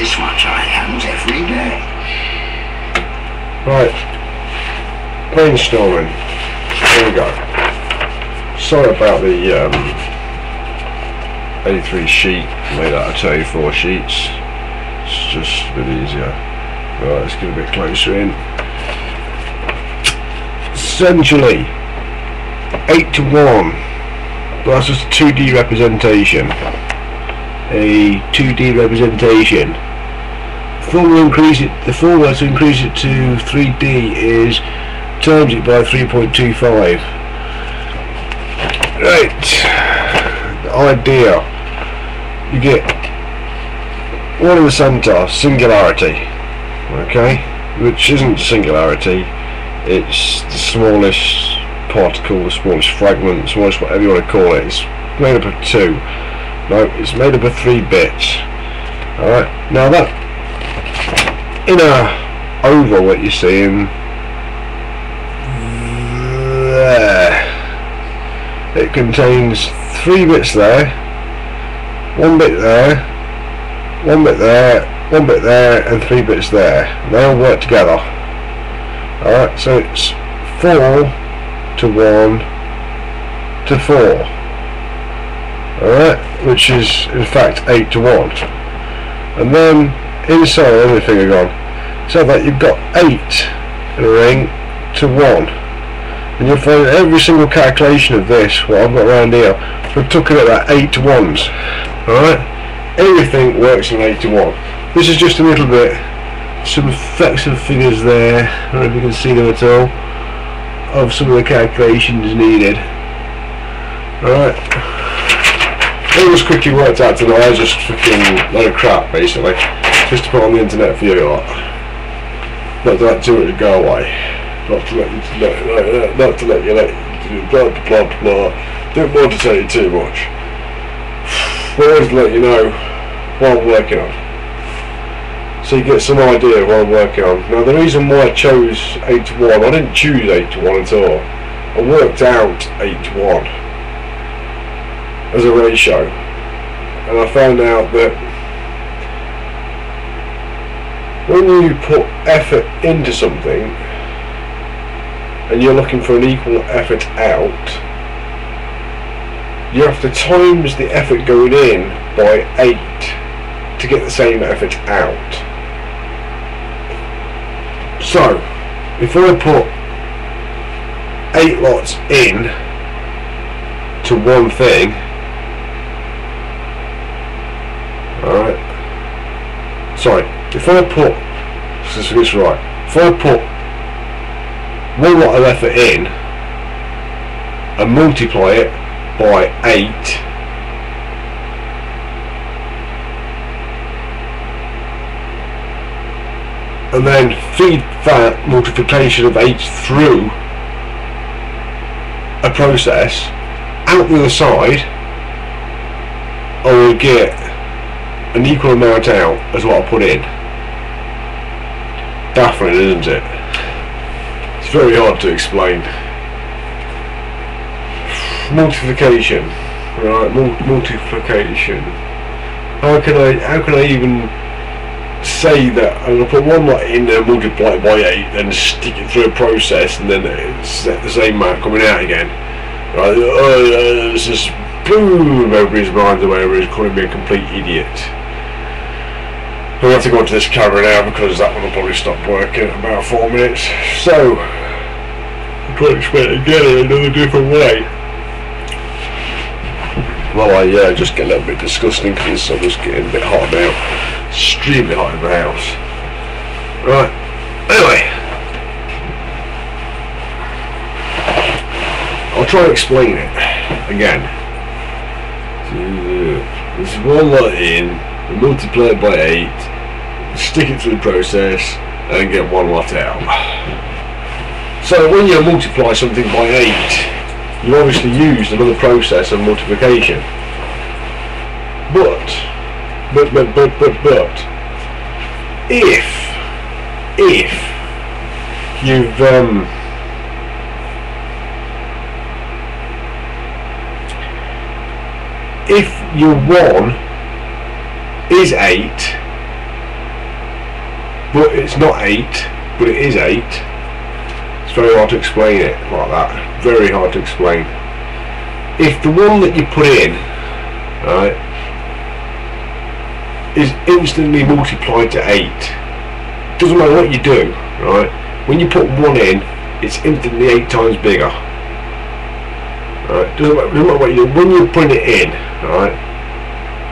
This much I happens every day. Right, brainstorming. Here we go. Sorry about the A3 sheet made out of 24 sheets. It's just a bit easier. Right, let's get a bit closer in. Essentially, 8 to 1. But that's just a 2D representation. A 2D representation. The formula to increase it to 3D is times it by 3.25. Right. The idea. You get one in the centre, singularity. Okay? Which isn't singularity. It's the smallest particle, the smallest fragment, the smallest whatever you want to call it. It's made up of 2. No, it's made up of 3 bits. Alright, now that inner oval that you're seeing there, it contains 3 bits there, 1 bit there, 1 bit there, 1 bit there, and 3 bits there. They all work together. Alright, so it's 4 to 1 to 4. Alright, which is in fact 8 to 1. And then inside everything are gone. So that you've got 8 in a ring to 1. And you'll find that every single calculation of this, what I've got around here, we're talking about 8 to 1s. Alright? Everything works in 8 to 1. This is just a little bit, some effects of figures there, I don't know if you can see them at all, of some of the calculations needed. Alright. It was quickly worked out tonight. I was just fucking load of crap basically, just to put on the internet for you lot. Not to let too much go away. Not to let you blah blah blah. Don't want to tell you too much. But always let you know what I'm working on, so you get some idea of what I'm working on. Now the reason why I chose 8 to 1, I didn't choose 8 to 1 at all. I worked out 8 to 1 as a ratio, and I found out that when you put effort into something and you're looking for an equal effort out, you have to times the effort going in by 8 to get the same effort out. So if I put 8 lots in to one thing, alright, sorry, if I put, this is right, if I put 1 lot of effort in and multiply it by 8, and then feed that multiplication of 8 through a process, out the other side I will get an equal amount out as what I put in. Baffling, isn't it? It's very hard to explain. Multiplication, right? Multiplication. How can I even say that I'm going to put 1 lot in and multiply it by 8, then stick it through a process, and then it's the same amount coming out again? Right? It's just boom, everybody's mind away, everybody's calling me a complete idiot. We'll have to go into this camera now because that one will probably stop working in about 4 minutes. So I'll try to explain it again in another different way. Well, I just get a little bit disgusting because the sun is getting a bit hot now. Extremely hot in the house. Right. Anyway, I'll try to explain it again. There's 1 lot in, multiply it by 8, stick it through the process, and get 1 lot out. So when you multiply something by 8, you obviously used another process of multiplication. But if you've if your 1 is 8 but it's not 8, but it is 8. It's very hard to explain it like that. Very hard to explain. If the one that you put in, right, is instantly multiplied to 8, doesn't matter what you do, right? When you put 1 in, it's instantly 8 times bigger. Right? Doesn't matter what you do. When you put it in, right?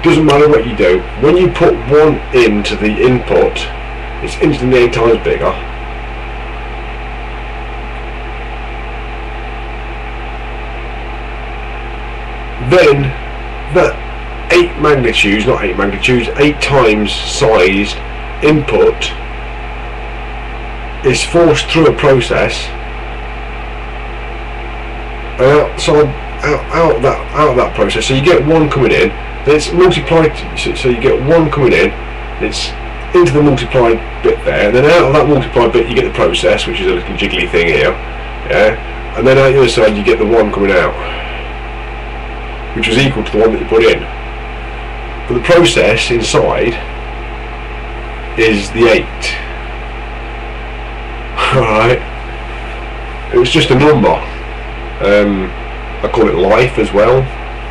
Doesn't matter what you do. When you put 1 into the input, it's instantly 8 times bigger. Then that 8 magnitudes, not 8 magnitudes, 8 times sized input is forced through a process, and out of that process, so you get 1 coming in, then it's multiplied, so you get 1 coming in, it's into the multiplied bit there, and then out of that multiplied bit you get the process, which is a little jiggly thing here, yeah, and then out the other side you get the 1 coming out, which is equal to the one that you put in. But the process inside is the 8. Alright, it was just a number. I call it life as well.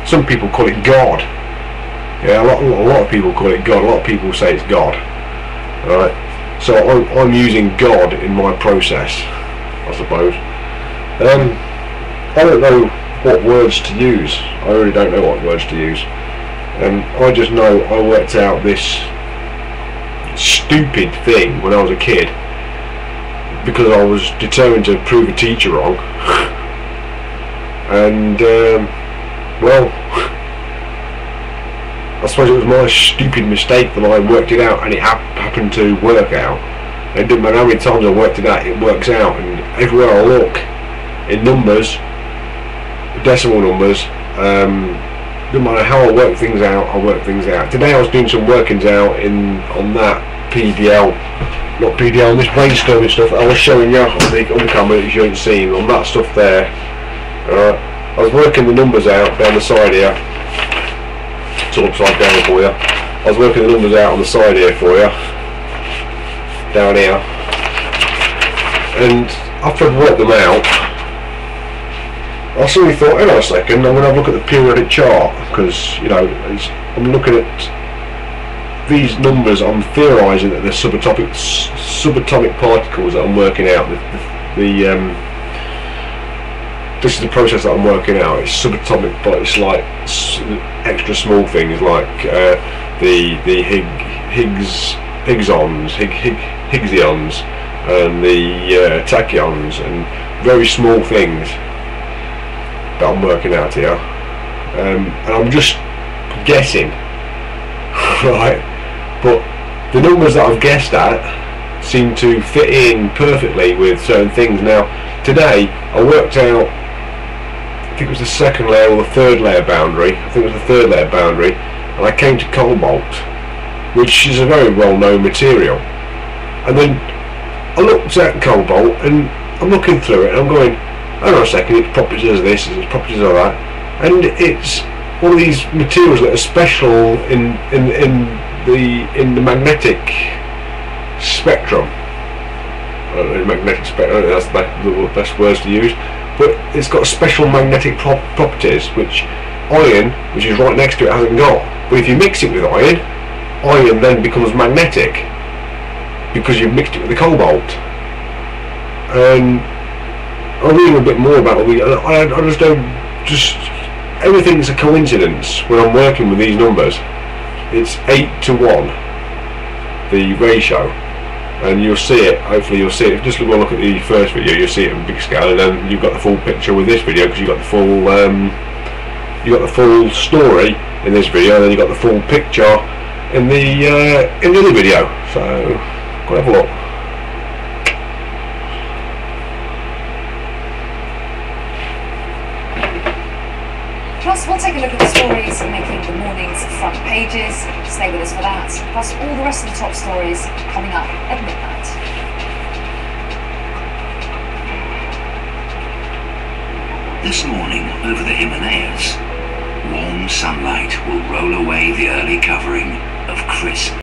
Some people call it God. Yeah, a lot of people call it God. A lot of people say it's God. Alright, so I'm using God in my process, I suppose. I don't know what words to use. I really don't know what words to use. I just know I worked out this stupid thing when I was a kid, because I was determined to prove a teacher wrong. And well, I suppose it was my stupid mistake that I worked it out, and it happened to work out. It didn't matter how many times I worked it out, it works out. And everywhere I look, in numbers, decimal numbers, no matter how I work things out, I work things out. Today I was doing some workings out on that PDL, not PDL, on this brainstorming stuff I was showing you on the camera that you ain't seen, on that stuff there. I was working the numbers out down the side here. It's all upside down for you. I was working the numbers out on the side here for you, down here, and after I'd worked them out, I suddenly thought, hang on a second, I'm going to have a look at the periodic chart, because, you know, I'm looking at these numbers, I'm theorising that they're subatomic particles that I'm working out. This is the process that I'm working out. It's subatomic, but it's like extra small things, like the Higgsions, and the tachyons, and very small things that I'm working out here, and I'm just guessing, right? But the numbers that I've guessed at seem to fit in perfectly with certain things. Now today I worked out, I think it was the second layer or the third layer boundary, I think it was the third layer boundary, and I came to cobalt, which is a very well known material. And then I looked at cobalt, and I'm looking through it, and I'm going, hang on a second, its properties of this, its properties of that, and it's one of these materials that are special in the magnetic spectrum. I don't know, magnetic spectrum, I don't think that's the best words to use, but it's got special magnetic properties which iron, which is right next to it, hasn't got. But if you mix it with iron, iron then becomes magnetic because you've mixed it with the cobalt. And I'll read a bit more about it. I just don't, everything's a coincidence when I'm working with these numbers. It's 8 to 1, the ratio, and you'll see it, hopefully you'll see it. Just look at the first video, you'll see it in big scale, and then you've got the full picture with this video, because you've got the full story in this video, and then you've got the full picture in the other video. So go have a look. Plus, we'll take a look at the stories making the morning's front pages. Stay with us for that. Plus, all the rest of the top stories coming up at midnight. This morning, over the Himalayas, warm sunlight will roll away the early covering of crisp